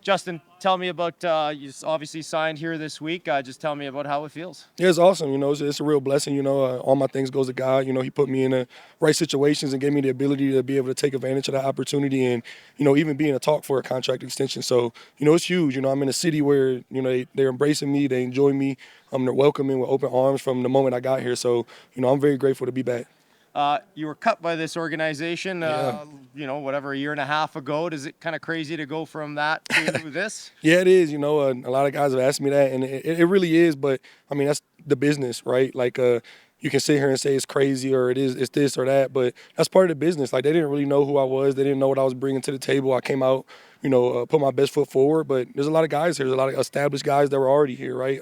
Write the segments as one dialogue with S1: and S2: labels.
S1: Justin, tell me about, you obviously signed here this week. Just tell me about how it feels.
S2: Yeah, it's awesome. It's a real blessing. All my things goes to God. He put me in the right situations and gave me the ability to be able to take advantage of that opportunity and, even being a talk for a contract extension. So, it's huge. I'm in a city where, they're embracing me. They enjoy me. They're welcoming with open arms from the moment I got here. So, I'm very grateful to be back.
S1: You were cut by this organization,
S2: Yeah.
S1: whatever, a year and a half ago. Is it kind of crazy to go from that to this?
S2: Yeah, it is. A lot of guys have asked me that, and it really is. But I mean, that's the business, right? Like, you can sit here and say it's crazy or it's this or that, but that's part of the business. Like, they didn't really know who I was. They didn't know what I was bringing to the table. I came out, put my best foot forward. But there's a lot of guys here. There's a lot of established guys that were already here, right?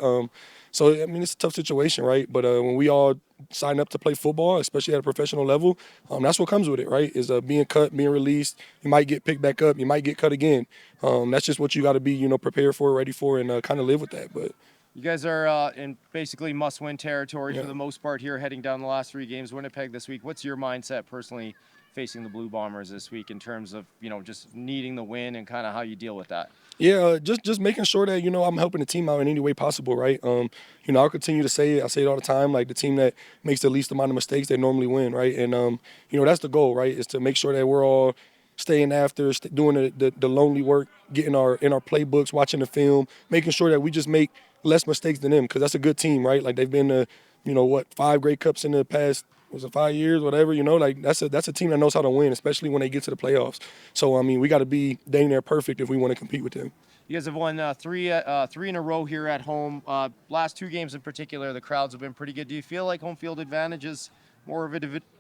S2: So I mean, it's a tough situation, right? But when we all sign up to play football, especially at a professional level, that's what comes with it, right? Is being cut, being released. You might get picked back up. You might get cut again. That's just what you got to be, prepared for, ready for, and kind of live with that. But
S1: you guys are in basically must-win territory
S2: Yeah.
S1: for the most part here, heading down the last 3 games. Winnipeg this week. What's your mindset personally facing the Blue Bombers this week in terms of just needing the win and kind of how you deal with that?
S2: Yeah, just making sure that I'm helping the team out in any way possible, right? I'll continue to say it. I say it all the time. Like, the team that makes the least amount of mistakes, they normally win, right? And that's the goal, right? Is to make sure that we're all staying after, doing the lonely work, getting in our playbooks, watching the film, making sure that we just make less mistakes than them, because that's a good team, right? Like, they've been to 5 Grey Cups in the past. Was it 5 years, whatever, like that's a team that knows how to win, especially when they get to the playoffs. So, I mean, we got to be dang near perfect if we want to compete with them.
S1: You guys have won three in a row here at home. Last 2 games in particular, the crowds have been pretty good. Do you feel like home field advantage is more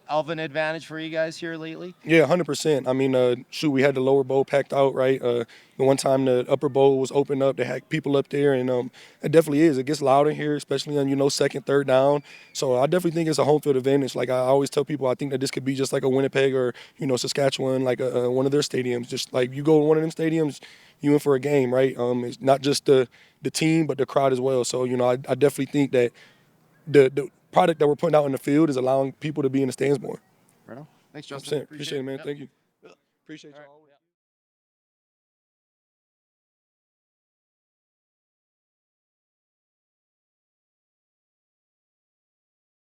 S1: of an advantage for you guys here lately?
S2: Yeah, 100%. I mean, we had the lower bowl packed out, right? The one time the upper bowl was opened up, they had people up there, and it definitely is. It gets louder here, especially on, second, third down. So I definitely think it's a home field advantage. Like, I always tell people, I think that this could be just like a Winnipeg or, Saskatchewan, like one of their stadiums. Just like you go to one of them stadiums, you in for a game, right? It's not just the team, but the crowd as well. So, I definitely think that the product that we're putting out in the field is allowing people to be in the stands more.
S1: Right on. Thanks, Justin.
S2: 100%. Appreciate it, man.
S1: Yep.
S2: Thank you. Appreciate you all.